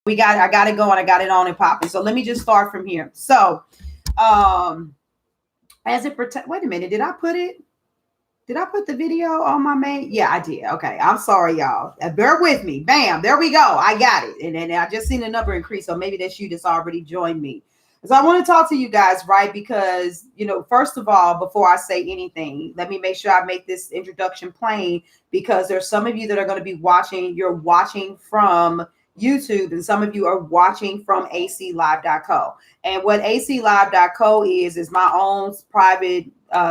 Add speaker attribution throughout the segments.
Speaker 1: I got it going. I got it on and popping. So let me just start from here. So, um, as it pertains, wait a minute, did I put it? Did I put the video on my main? Yeah, I did. Okay, I'm sorry, y'all. Bear with me. Bam, there we go. I got it, and then I just seen the number increase. So maybe that's you that's already joined me. So I want to talk to you guys, right? Because first of all, before I say anything, let me make sure I make this introduction plain because there's some of you that are going to be watching. You're watching from YouTube, and some of you are watching from aclive.co. And what aclive.co is my own private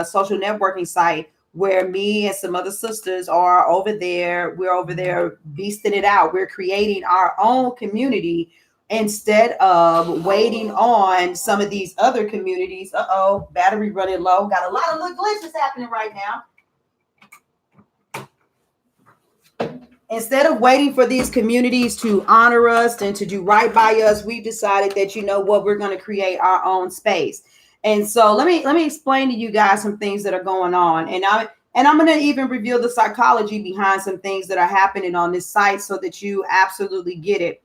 Speaker 1: social networking site where me and some other sisters are over there. We're over there beasting it out. We're creating our own community instead of waiting on some of these other communities. Uh-oh, battery running low. Got a lot of little glitches happening right now. Instead of waiting for these communities to honor us and to do right by us, we've decided that, we're going to create our own space. And so let me explain to you guys some things that are going on. And I'm going to even reveal the psychology behind some things that are happening on this site so that you absolutely get it.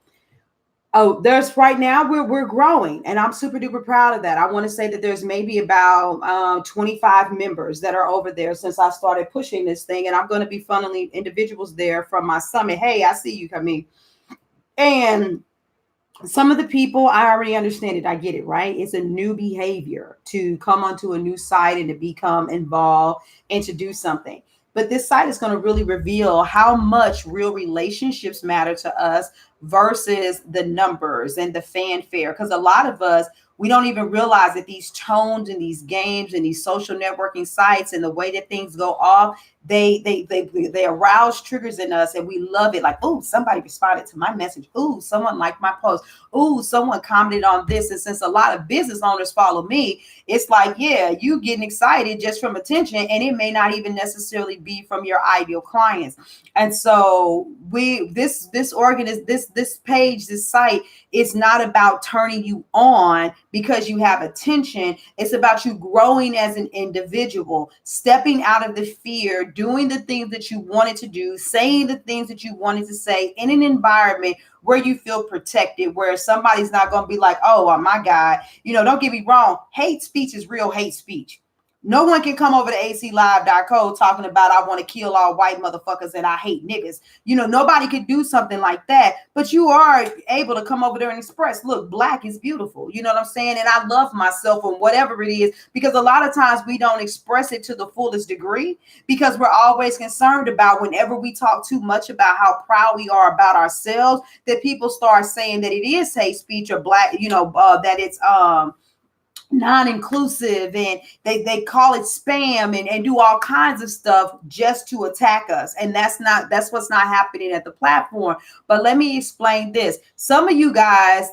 Speaker 1: Oh, there's right now we're growing, and I'm super duper proud of that. I want to say that there's maybe about 25 members that are over there since I started pushing this thing, and I'm going to be funneling individuals there from my summit. Hey, I see you coming. And some of the people, I already understand it. I get it, right? It's a new behavior to come onto a new site and to become involved and to do something. But this site is going to really reveal how much real relationships matter to us versus the numbers and the fanfare. Because a lot of us, we don't even realize that these tones and these games and these social networking sites and the way that things go off, they arouse triggers in us, and we love it. Like, oh, somebody responded to my message. Oh, someone liked my post. Oh, someone commented on this. And since a lot of business owners follow me, it's like, yeah, you getting excited just from attention, and it may not even necessarily be from your ideal clients. And so this page, this site, it's not about turning you on because you have attention. It's about you growing as an individual, stepping out of the fear, doing the things that you wanted to do, saying the things that you wanted to say in an environment where you feel protected, where somebody's not going to be like, oh my God, don't get me wrong. Hate speech is real hate speech. No one can come over to aclive.co talking about I want to kill all white motherfuckers and I hate niggas. Nobody could do something like that, but you are able to come over there and express, look, black is beautiful. You know what I'm saying? And I love myself and whatever it is, because a lot of times we don't express it to the fullest degree because we're always concerned about whenever we talk too much about how proud we are about ourselves, that people start saying that it is hate speech or black, that it's, non-inclusive, and they call it spam and do all kinds of stuff just to attack us. And that's what's not happening at the platform. But let me explain this. Some of you guys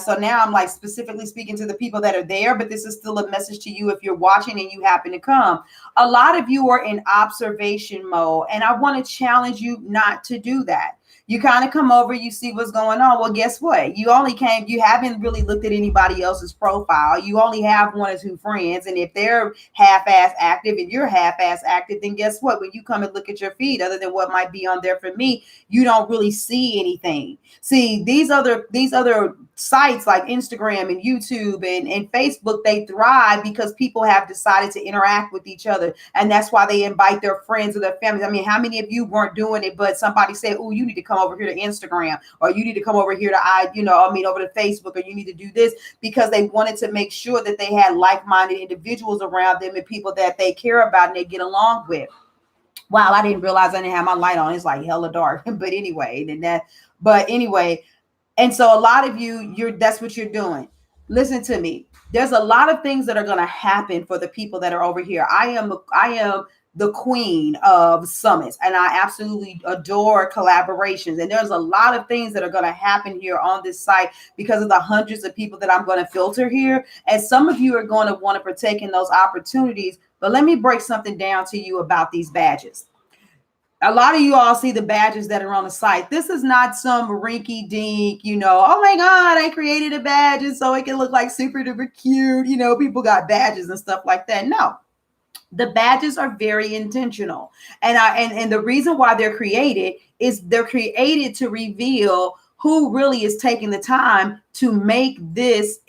Speaker 1: so now I'm like specifically speaking to the people that are there, but this is still a message to you if you're watching and you happen to come. A lot of you are in observation mode, and I want to challenge you not to do that. You kind of come over, you see what's going on. Well, guess what? You haven't really looked at anybody else's profile. You only have one or two friends. And if they're half-ass active and you're half-ass active, then guess what? When you come and look at your feed, other than what might be on there for me, you don't really see anything. See, these other sites like Instagram and YouTube and Facebook, they thrive because people have decided to interact with each other. And that's why they invite their friends or their families. I mean, how many of you weren't doing it, but somebody said, oh, you need to come over here to Instagram, or you need to come over here to, over to Facebook, or you need to do this, because they wanted to make sure that they had like-minded individuals around them and people that they care about and they get along with. Wow, I didn't realize I didn't have my light on. It's like hella dark. But anyway, and so a lot of that's what you're doing. Listen to me. There's a lot of things that are going to happen for the people that are over here. I am the queen of summits, and I absolutely adore collaborations. And there's a lot of things that are going to happen here on this site because of the hundreds of people that I'm going to filter here. And some of you are going to want to partake in those opportunities. But let me break something down to you about these badges. A lot of you all see the badges that are on the site. This is not some rinky dink, oh my God, I created a badge so it can look like super duper cute. People got badges and stuff like that. No, the badges are very intentional. And the reason why they're created is they're created to reveal who really is taking the time to make this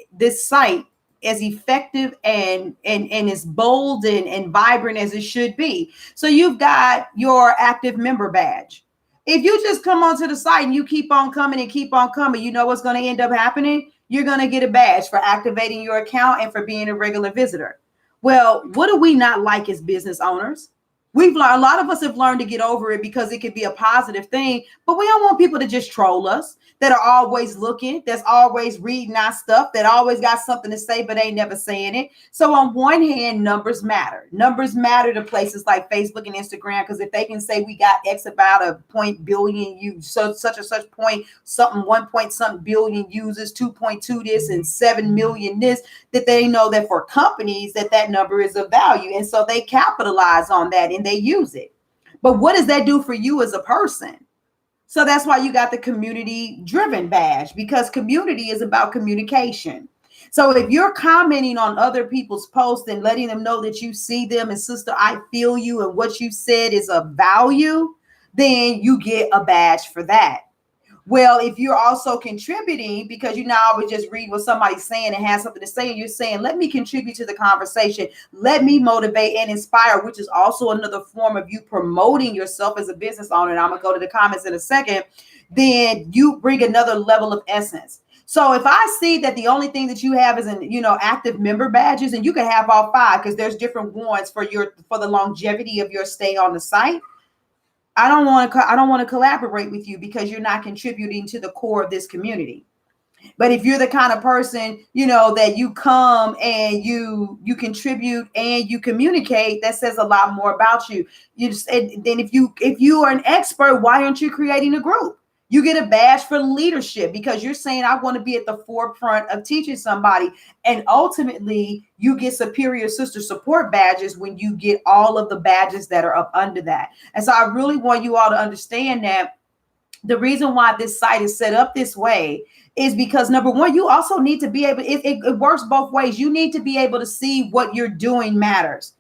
Speaker 1: site as effective and as bold and vibrant as it should be. So you've got your active member badge. If you just come onto the site and you keep on coming and keep on coming, you know what's going to end up happening? You're going to get a badge for activating your account and for being a regular visitor. Well, what do we not like as business owners? We've learned, a lot of us have learned to get over it because it could be a positive thing, but we don't want people to just troll us, that are always looking, that's always reading our stuff, that always got something to say, but ain't never saying it. So on one hand, numbers matter. Numbers matter to places like Facebook and Instagram, because if they can say we got X about a point billion, such and such point, something, 1 point something billion users, 2.2 this and 7 million this, that they know that for companies that number is of value. And so they capitalize on that and they use it. But what does that do for you as a person? So that's why you got the community driven badge, because community is about communication. So if you're commenting on other people's posts and letting them know that you see them and sister, I feel you and what you said is of value, then you get a badge for that. Well, if you're also contributing, because you now would just read what somebody's saying and has something to say, and you're saying, let me contribute to the conversation, let me motivate and inspire, which is also another form of you promoting yourself as a business owner. And I'm going to go to the comments in a second. Then you bring another level of essence. So if I see that the only thing that you have is active member badges, and you can have all 5 because there's different ones for the longevity of your stay on the site. I don't want to collaborate with you because you're not contributing to the core of this community. But if you're the kind of person, that you come and you contribute and you communicate, that says a lot more about you. And then if you are an expert, why aren't you creating a group? You get a badge for leadership because you're saying, I want to be at the forefront of teaching somebody. And ultimately, you get superior sister support badges when you get all of the badges that are up under that. And so I really want you all to understand that the reason why this site is set up this way is because, number one, you also need to be able, it works both ways. You need to be able to see what you're doing matters.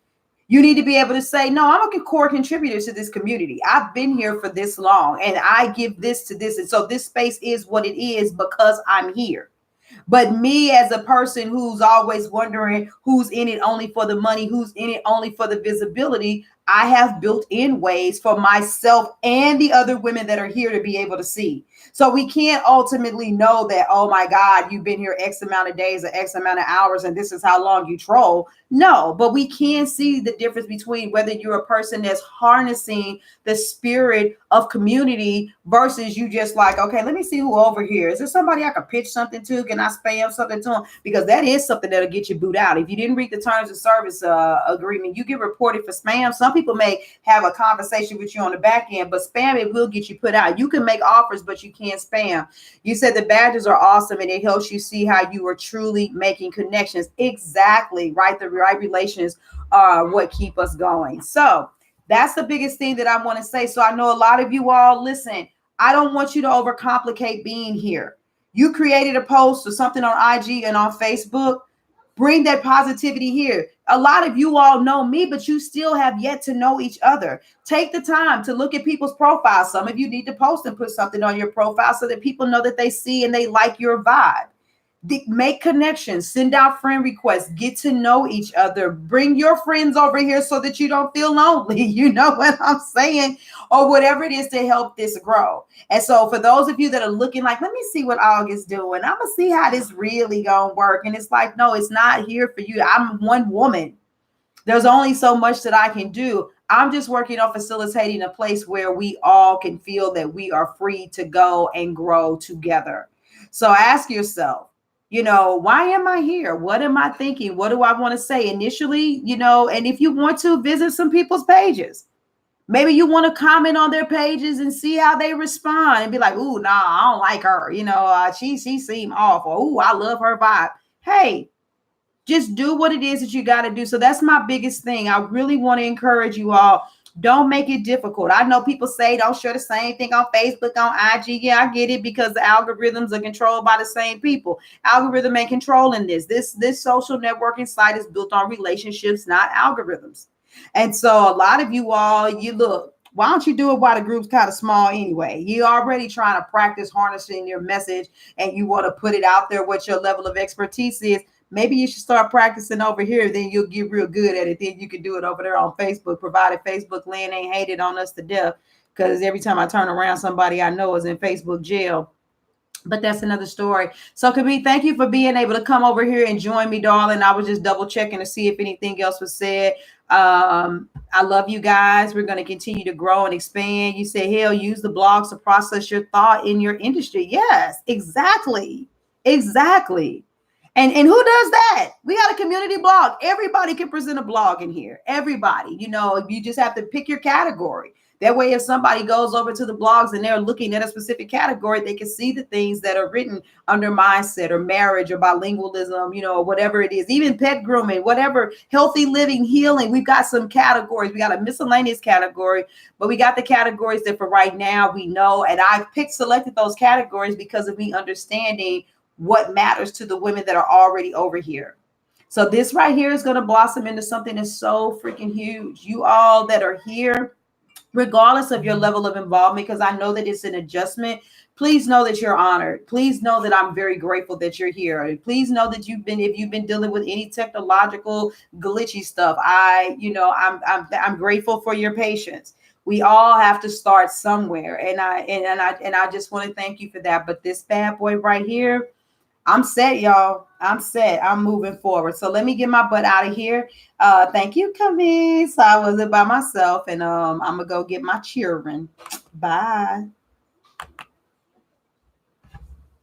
Speaker 1: You need to be able to say, no, I'm a core contributor to this community. I've been here for this long and I give this to this. And so this space is what it is because I'm here. But me as a person who's always wondering who's in it only for the money, who's in it only for the visibility, I have built in ways for myself and the other women that are here to be able to see. So we can't ultimately know that, oh my God, you've been here X amount of days or X amount of hours and this is how long you troll. No, but we can see the difference between whether you're a person that's harnessing the spirit of community versus you just like, okay, let me see who over here. Is there somebody I can pitch something to? Can I spam something to them? Because that is something that'll get you booed out. If you didn't read the terms of service agreement, you get reported for spam. Some people may have a conversation with you on the back end, but spam, it will get you put out. You can make offers, but you can't spam. You said the badges are awesome and it helps you see how you are truly making connections. Exactly, right? The right relations are what keep us going. So that's the biggest thing that I want to say. So I know a lot of you all, listen, I don't want you to overcomplicate being here. You created a post or something on IG and on Facebook. Bring that positivity here. A lot of you all know me, but you still have yet to know each other. Take the time to look at people's profiles. Some of you need to post and put something on your profile so that people know that they see and they like your vibe. Make connections, send out friend requests, get to know each other, bring your friends over here so that you don't feel lonely. You know what I'm saying? Or whatever it is to help this grow. And so for those of you that are looking like, let me see what August doing. I'm going to see how this really going to work. And it's like, no, it's not here for you. I'm one woman. There's only so much that I can do. I'm just working on facilitating a place where we all can feel that we are free to go and grow together. So ask yourself, why am I here? What am I thinking? What do I want to say initially? And if you want to visit some people's pages, maybe you want to comment on their pages and see how they respond and be like, ooh, nah, I don't like her. She seemed off, or ooh, I love her vibe. Hey, just do what it is that you got to do. So that's my biggest thing. I really want to encourage you all. Don't make it difficult. I know people say don't share the same thing on Facebook, on IG. Yeah, I get it because the algorithms are controlled by the same people. Algorithm ain't controlling this. This social networking site is built on relationships, not algorithms. And so a lot of you all, Why don't you do it while the group's kind of small anyway? You already trying to practice harnessing your message and you want to put it out there what your level of expertise is. Maybe you should start practicing over here. Then you'll get real good at it. Then you can do it over there on Facebook, provided Facebook land ain't hated on us to death. Because every time I turn around, somebody I know is in Facebook jail. But that's another story. So, Kami, thank you for being able to come over here and join me, darling. I was just double checking to see if anything else was said. I love you guys. We're going to continue to grow and expand. You say, hell, use the blogs to process your thought in your industry. Yes, exactly. Exactly. And who does that? We got a community blog. Everybody can present a blog in here. Everybody, you just have to pick your category. That way, if somebody goes over to the blogs and they're looking at a specific category, they can see the things that are written under mindset or marriage or bilingualism, or whatever it is, even pet grooming, whatever, healthy living, healing. We've got some categories. We got a miscellaneous category, but we got the categories that for right now we know. And I've selected those categories because of me understanding what matters to the women that are already over here. So this right here is going to blossom into something that's so freaking huge. You all that are here, regardless of your level of involvement, because I know that it's an adjustment, please know that you're honored. Please know that I'm very grateful that you're here. And please know that if you've been dealing with any technological glitchy stuff, I'm grateful for your patience. We all have to start somewhere. And I just want to thank you for that. But this bad boy right here, I'm set, y'all. I'm set. I'm moving forward. So let me get my butt out of here. Thank you, Camille. So I wasn't by myself, and I'm gonna go get my children. Bye.